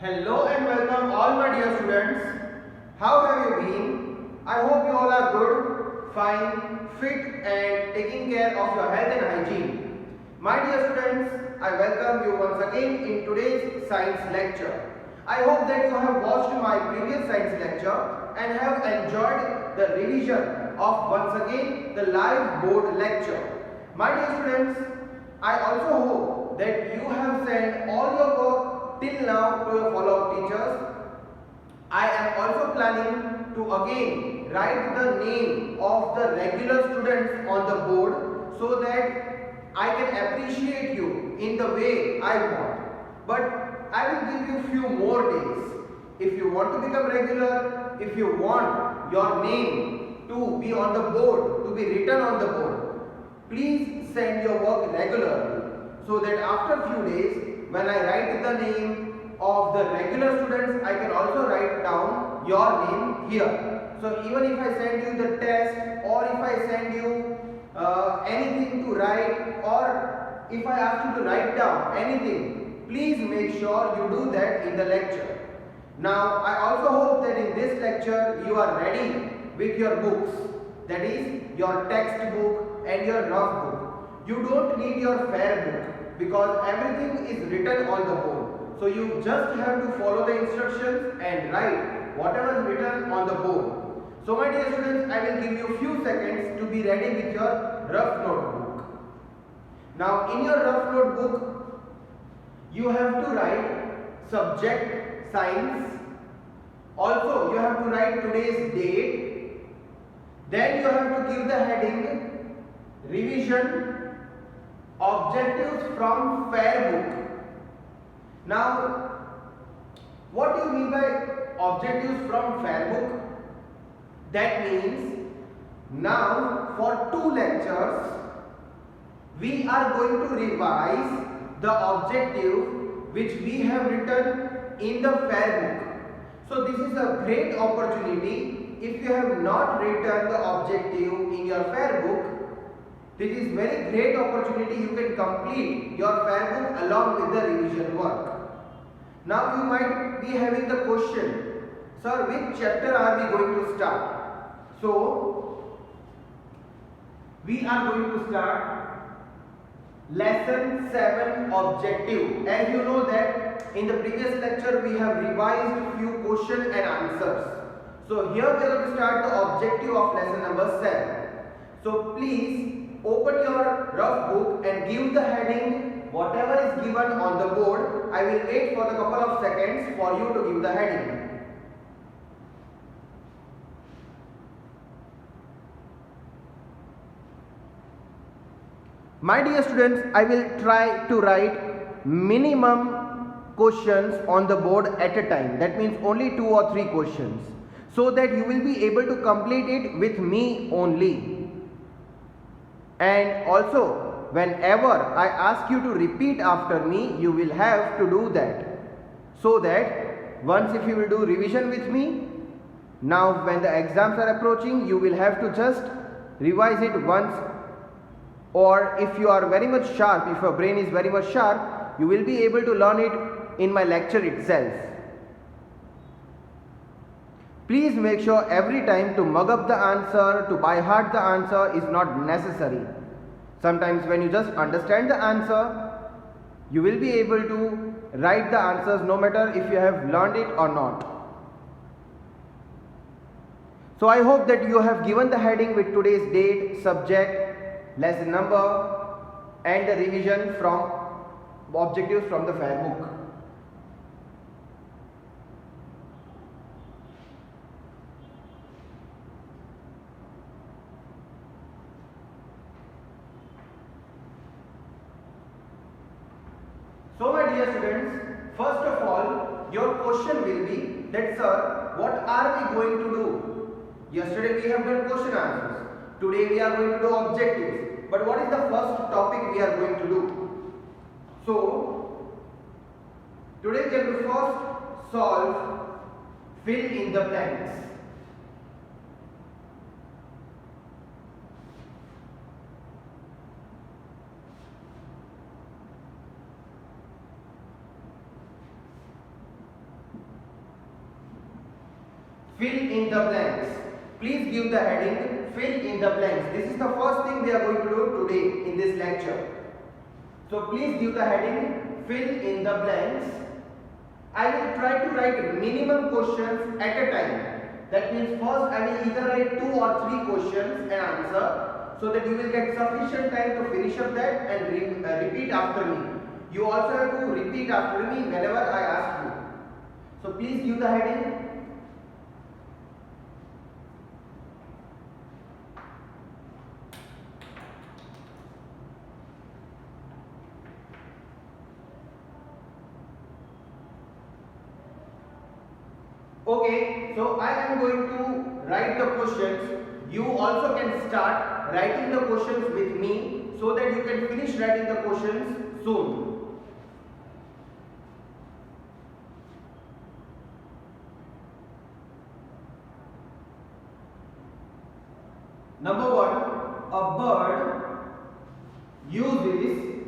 Hello and welcome all my dear students. How have you been? I hope you all are good, fine, fit and taking care of your health and hygiene. My dear students, I welcome you once again in today's science lecture. I hope that you have watched my previous science lecture and have enjoyed the revision of once again the live board lecture. My dear students, I also hope that you have sent all your work till now to your follow-up teachers. I am also planning to again write the name of the regular students on the board so that I can appreciate you in the way I want. But I will give you few more days. If you want to become regular, if you want your name to be on the board, to be written on the board, please send your work regularly so that after few days when I write the name of the regular students, I can also write down your name here. So even if I send you the test or if I send you anything to write or if I ask you to write down anything, please make sure you do that in the lecture. Now I also hope that in this lecture you are ready with your books, that is your textbook and your rough book. You don't need your fair book because everything is written on the board. So you just have to follow the instructions and write whatever is written on the board. So my dear students, I will give you few seconds to be ready with your rough notebook. Now in your rough notebook, you have to write subject science. Also you have to write today's date. Then you have to give the heading revision objectives from fair book. Now, what do you mean by objectives from fair book? That means now for 2 lectures we are going to revise the objective which we have written in the fair book. So this is a great opportunity. If you have not written the objective in your fair book, this is very great opportunity. You can complete your fair book along with the revision work. Now you might be having the question, sir, which chapter are we going to start? So we are going to start lesson 7 objective. As you know that in the previous lecture we have revised few questions and answers. So here we are going to start the objective of lesson number 7. So please open your rough book and give the heading whatever is given on the board. I will wait for the couple of seconds for you to give the heading. My dear students, I will try to write minimum questions on the board at a time. That means only 2 or 3 questions, so that you will be able to complete it with me only. And also, whenever I ask you to repeat after me, you will have to do that. So that once if you will do revision with me, now when the exams are approaching, you will have to just revise it once. Or if you are very much sharp, if your brain is very much sharp, you will be able to learn it in my lecture itself. Please make sure every time to mug up the answer, to by heart the answer is not necessary. Sometimes when you just understand the answer, you will be able to write the answers no matter if you have learned it or not. So I hope that you have given the heading with today's date, subject, lesson number and the revision from objectives from the fair book. So my dear students, first of all, your question will be that, sir, what are we going to do? Yesterday we have done question answers. Today we are going to do objectives. But what is the first topic we are going to do? So, today we have to first solve fill in the blanks. fill in the blanks. Please give the heading fill in the blanks. This is the first thing we are going to do today in this lecture. So please give the heading fill in the blanks. I will try to write minimum questions at a time. That means first I will either write 2 or 3 questions and answer, so that you will get sufficient time to finish up that and repeat after me. You also have to repeat after me whenever I ask you. So please give the heading. Okay, so I am going to write the questions. You also can start writing the questions with me so that you can finish writing the questions soon. Number 1, a bird uses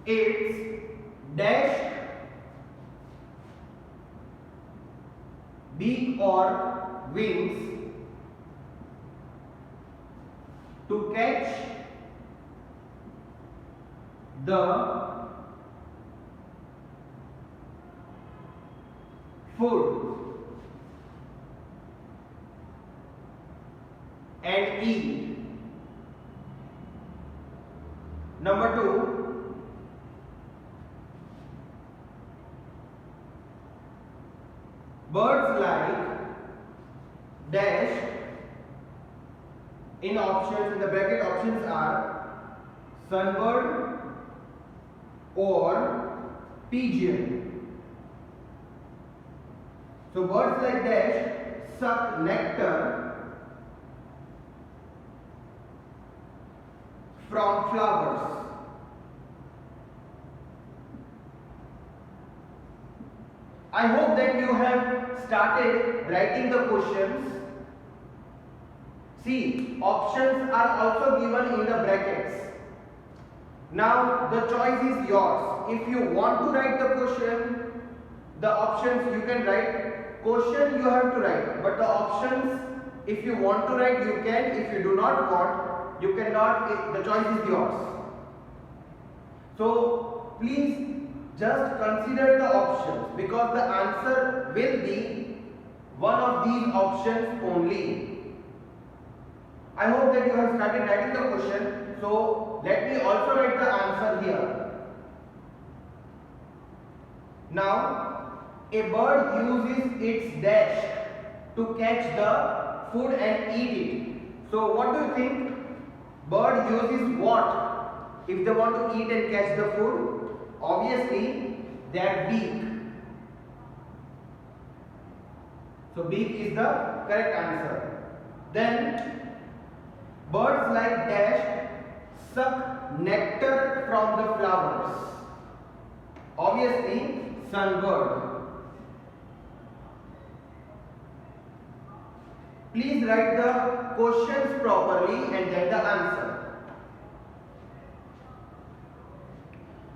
its dash beak or wings to catch the food and eat. Number 2, birds like dash, in options, in the bracket options are sunbird or pigeon. So birds like dash suck nectar from flowers. I hope that you have started writing the questions. See, options are also given in the brackets. Now the choice is yours. If you want to write the question, the options you can write. Question you have to write, but the options, if you want to write, you can. If you do not want, you cannot. The choice is yours. So please just consider the options, because the answer will be one of these options only. I hope that you have started writing the question. So let me also write the answer here. Now, a bird uses its dash to catch the food and eat it. So what do you think? Bird uses what if they want to eat and catch the food? Obviously, their beak. So beak is the correct answer. Then birds like dash suck nectar from the flowers. Obviously, sunbird. Please write the questions properly and then the answer.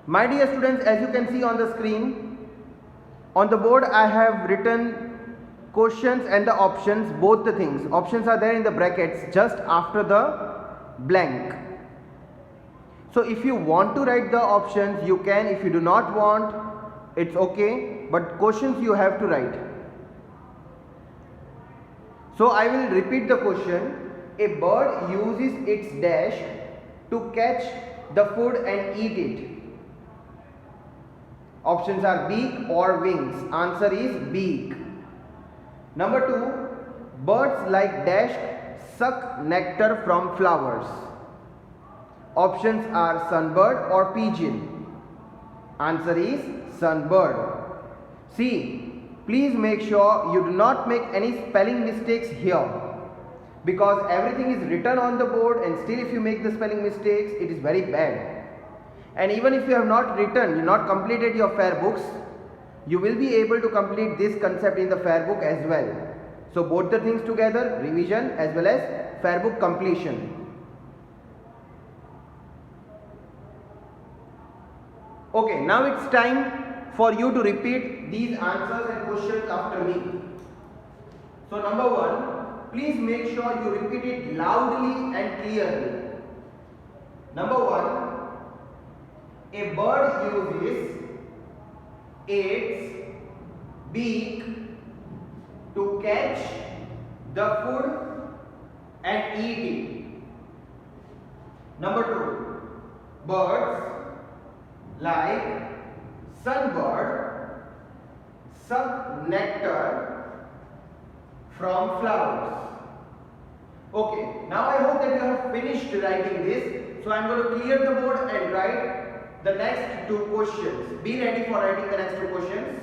My dear students, as you can see on the screen, on the board I have written questions and the options, both the things. Options are there in the brackets just after the blank. So if you want to write the options, you can. If you do not want, it's okay, but questions you have to write. So I will repeat the question. A bird uses its dash to catch the food and eat it. Options are beak or wings. Answer is beak. Number 2, birds like dash suck nectar from flowers. Options are sunbird or pigeon. Answer is sunbird. See, please make sure you do not make any spelling mistakes here, because everything is written on the board and still if you make the spelling mistakes, it is very bad. And even if you have not written, you not completed your fair books, you will be able to complete this concept in the fair book as well. So both the things together, revision as well as fair book completion. Okay, now it's time for you to repeat these answers and questions after me. So number 1, please make sure you repeat it loudly and clearly. Number 1, a bird uses its beak to catch the food and eat it. Number 2, birds like sunbird suck nectar from flowers. Okay, now I hope that you have finished writing this. So I am going to clear the board and write the next 2 questions. Be ready for writing the next 2 questions.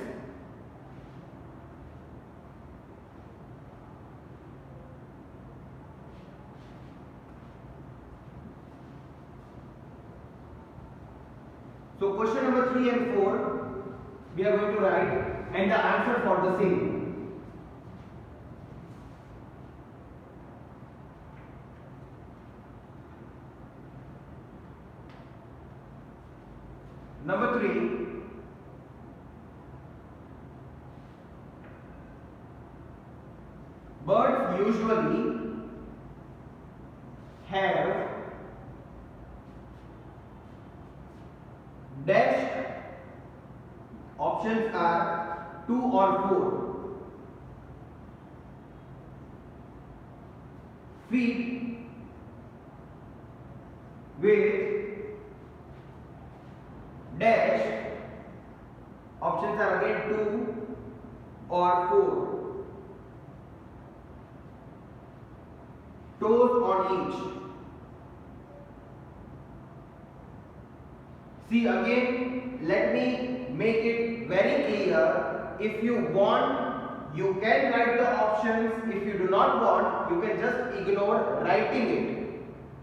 So question number 3 and 4 we are going to write and the answer for the same. Number 3, birds usually have dash. Options are 2 or 4. Feet with dash. Options are again 2 or 4. Toes on each. See again, let me make it very clear. If you want, you can write the options. If you do not want, you can just ignore writing it.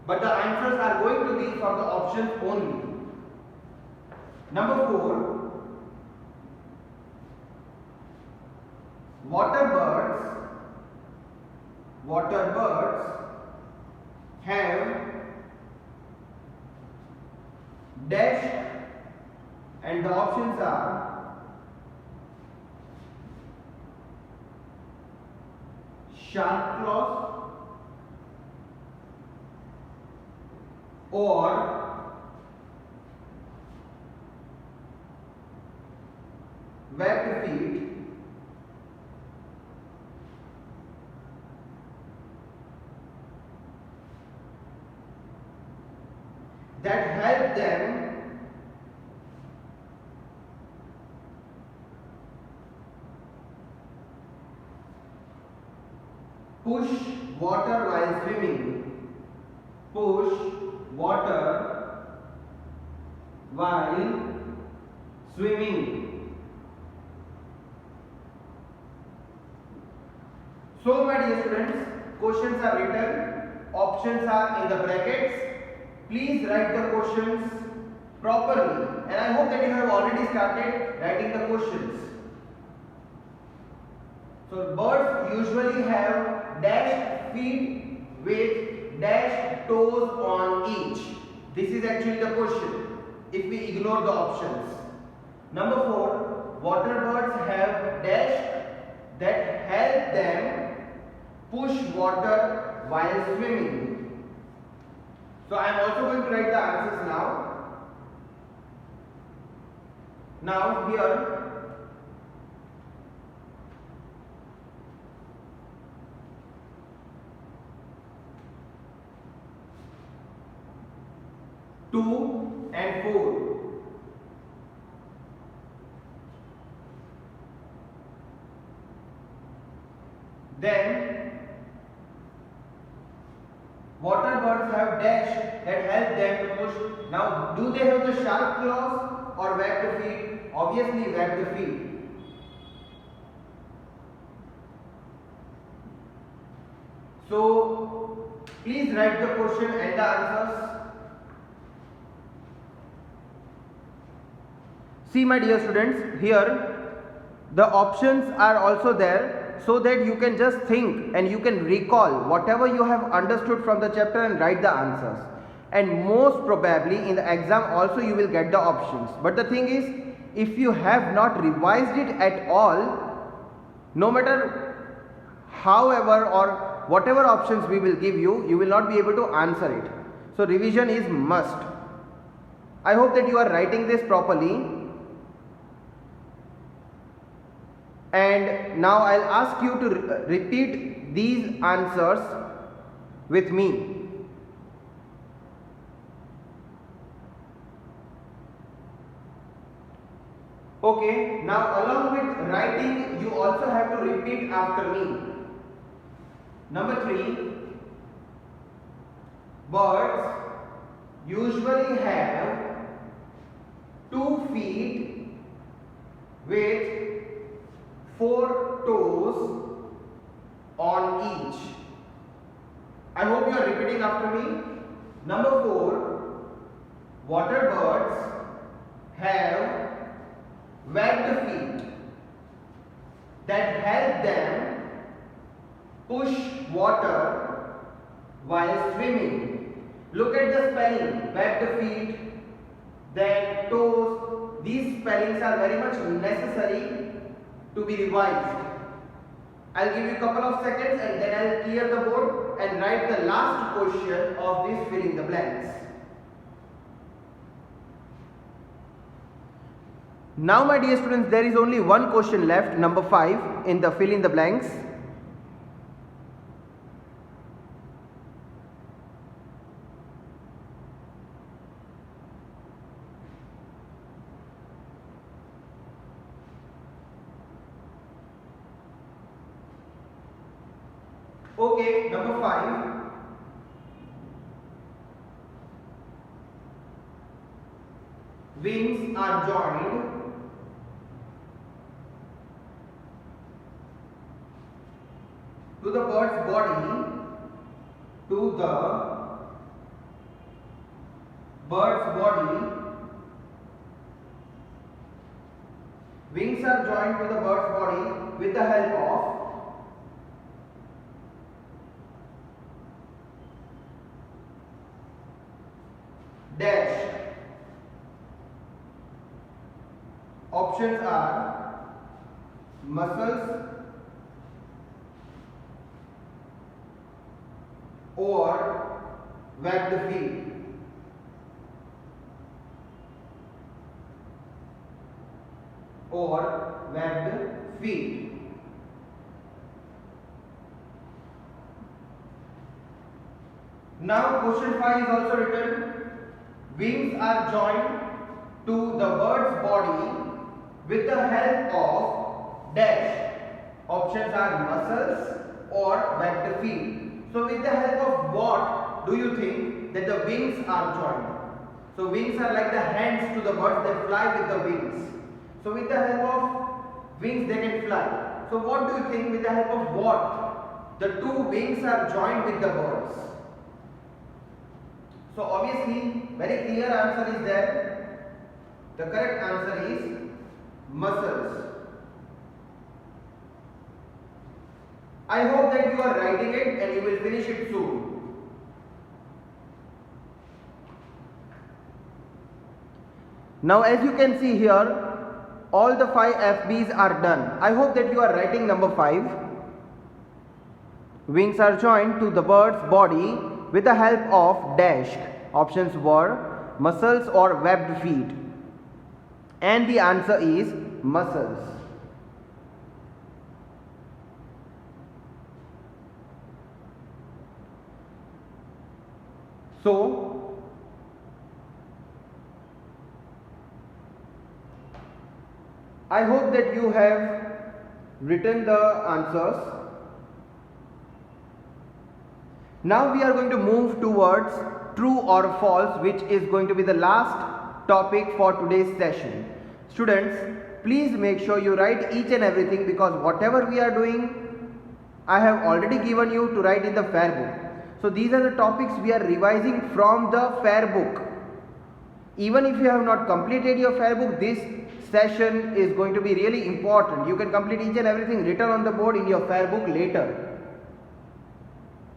But the answers are going to be from the options only. Number 4, water birds have dash, and the options are sharp claws or webbed feet. That help them push water while swimming. Push water while swimming. So my dear students, questions are written, options are in the brackets. Please write the questions properly, and I hope that you have already started writing the questions. So birds usually have dash feet with dash toes on each. This is actually the question if we ignore the options. Number 4, water birds have dash that help them push water while swimming. So I am also going to write the answers now. Now here, two and 4. Then water birds have dash that help them to push. Now, do they have the sharp claws or webbed feet? Obviously, webbed feet. So, please write the question and the answers. See, my dear students, here the options are also there, so that you can just think and you can recall whatever you have understood from the chapter and write the answers. And most probably in the exam also you will get the options. But the thing is, if you have not revised it at all, no matter however or whatever options we will give you, you will not be able to answer it. So revision is must. I hope that you are writing this properly. And now I'll ask you to repeat these answers with me. Okay, now along with writing, you also have to repeat after me. Number 3, birds usually have 2 feet with 4 toes on each. I hope you are repeating after me. Number 4, water birds have webbed feet that help them push water while swimming. Look at the spelling, webbed feet, then toes. These spellings are very much necessary to be revised. I'll give you a couple of seconds and then I'll clear the board and write the last question of this filling the blanks. Now my dear students, there is only one question left, number 5 in the fill in the blanks. Okay, number 5. Wings are joined to the bird's body, wings are joined to the bird's body with the help of dash. Options are muscles or webbed feet. Now question 5 is also written. Wings are joined to the bird's body with the help of dash. Options are muscles or webbed feet. So with the help of what do you think that the wings are joined? So wings are like the hands to the birds that fly with the wings. So with the help of wings they can fly. So what do you think, with the help of what the 2 wings are joined with the birds? So obviously very clear answer is there. The correct answer is muscles. I hope that you are writing it and you will finish it soon. Now as you can see here, all the 5 FBs are done. I hope that you are writing number 5. Wings are joined to the bird's body with the help of dash. Options were muscles or webbed feet. And the answer is muscles. So I hope that you have written the answers. Now we are going to move towards true or false, which is going to be the last topic for today's session. Students, please make sure you write each and everything, because whatever we are doing, I have already given you to write in the fair book. So these are the topics we are revising from the fair book. Even if you have not completed your fair book, this session is going to be really important. You can complete each and everything written on the board in your fair book later.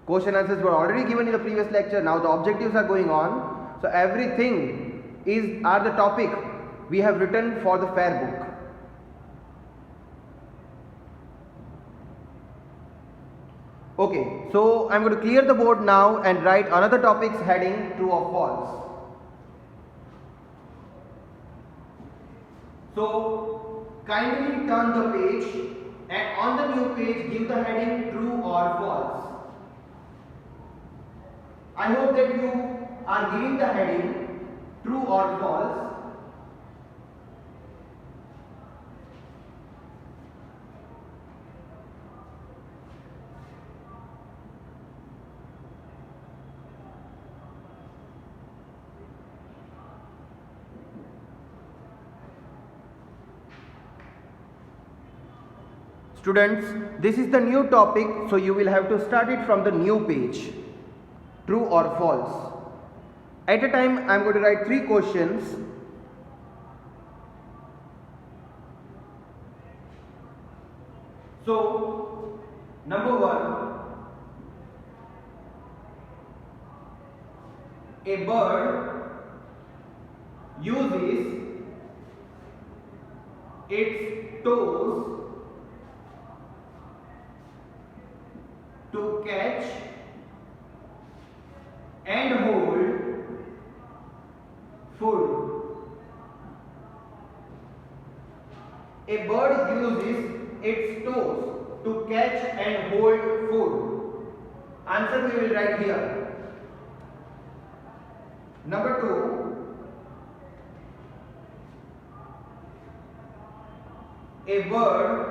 Question answers were already given in the previous lecture. Now the objectives are going on. So everything are the topic we have written for the fair book. Okay, so I'm going to clear the board now and write another topic's heading, true or false. So kindly turn the page and on the new page give the heading true or false. I hope that you are giving the heading true or false. Students, this is the new topic, so you will have to start it from the new page. True or false. At a time, I am going to write 3 questions. So, number 1, a bird uses its toes to catch and hold food. A bird uses its toes to catch and hold food. Answer we will write here. Number 2, a bird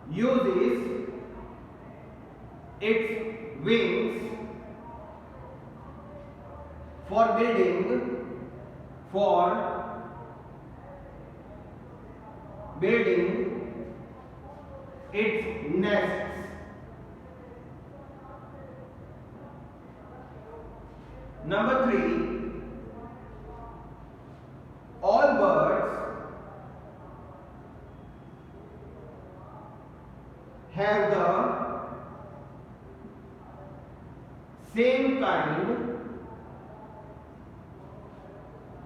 uses its wings for building its nests. Number 3, all birds have the same kind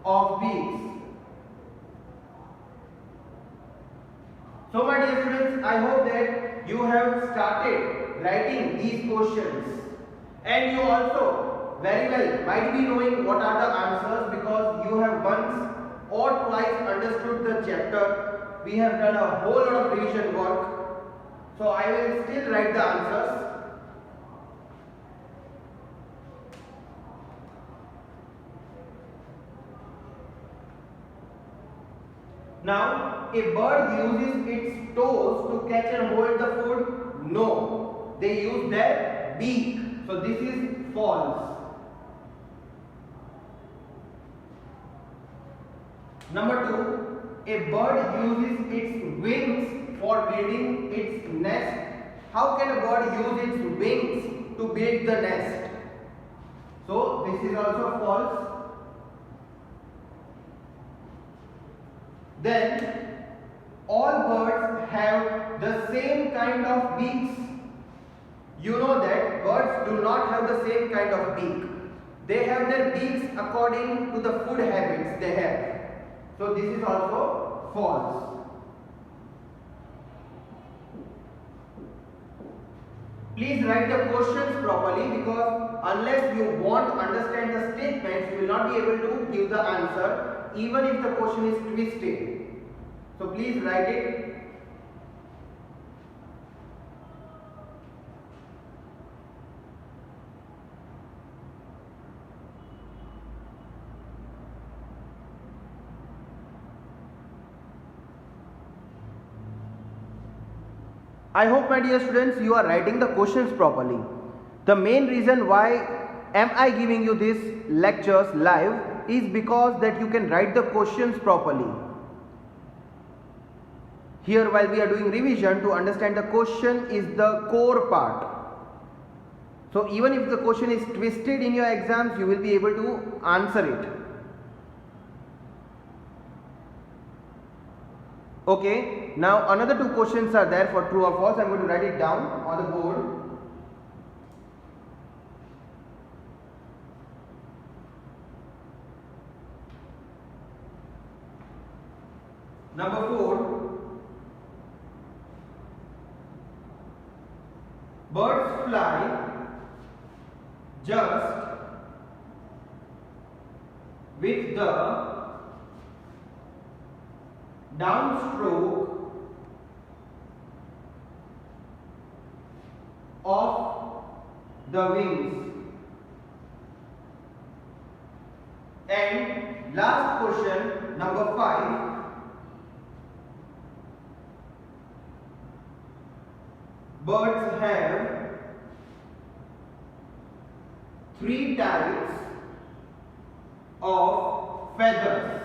of beaks. So my dear students, I hope that you have started writing these questions and you also very well might be knowing what are the answers because you have once or twice understood the chapter. We have done a whole lot of revision work. So I will still write the answers. Now, a bird uses its toes to catch and hold the food? No, they use their beak. So this is false. Number 2, a bird uses its wings for building its nest. How can a bird use its wings to build the nest? So this is also false. Then all birds have the same kind of beaks. You know that birds do not have the same kind of beak. They have their beaks according to the food habits they have. So this is also false. Please write the questions properly because unless you won't understand the statements, you will not be able to give the answer even if the question is twisted. So please write it. I hope my dear students you are writing the questions properly. The main reason why am I giving you these lectures live is because that you can write the questions properly. Here while we are doing revision, to understand the question is the core part. So even if the question is twisted in your exams, you will be able to answer it. Okay, now another 2 questions are there for true or false. I am going to write it down on the board. Number 4. Birds fly just with the downstroke of the wings. And last question, number 5. Birds have 3 types of feathers.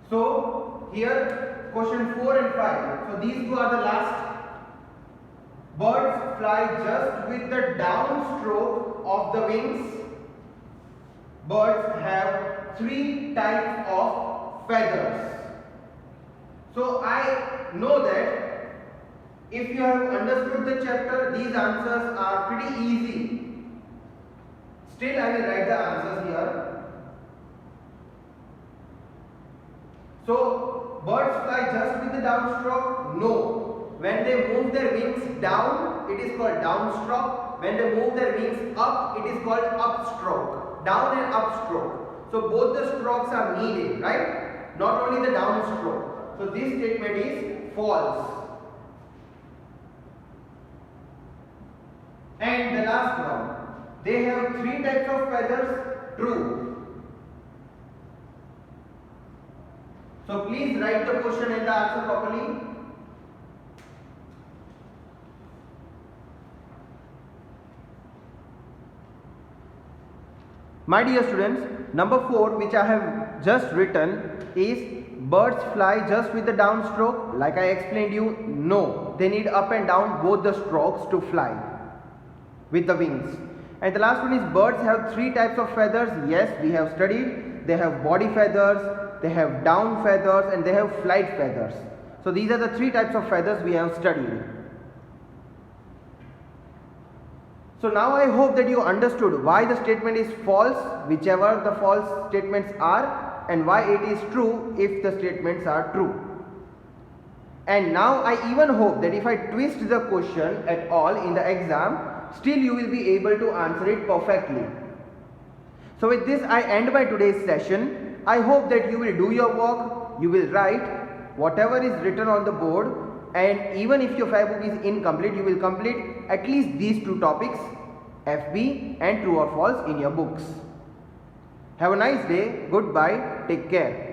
So here question 4 and 5. So these two are the last. Birds fly just with the downstroke of the wings. Birds have 3 types of feathers. So I know that if you have understood the chapter, these answers are pretty easy. Still, I will write the answers here. So, birds fly just with the downstroke? No. When they move their wings down, it is called downstroke. When they move their wings up, it is called upstroke. Down and upstroke. So, both the strokes are needed, right? Not only the downstroke. So this statement is false. And the last one, they have 3 types of feathers. True. So please write the question and the answer properly. My dear students, number 4 which I have just written is birds fly just with the downstroke. Like I explained you, no. They need up and down both the strokes to fly with the wings. And the last one is birds have 3 types of feathers. Yes, we have studied. They have body feathers, they have down feathers, and they have flight feathers. So these are the 3 types of feathers we have studied. So now I hope that you understood why the statement is false, whichever the false statements are, and why it is true if the statements are true. And now I even hope that if I twist the question at all in the exam, still you will be able to answer it perfectly. So with this I end my today's session. I hope that you will do your work, you will write whatever is written on the board, and even if your fair book is incomplete, you will complete at least these 2 topics, FB and true or false, in your books. Have a nice day. Goodbye. Take care.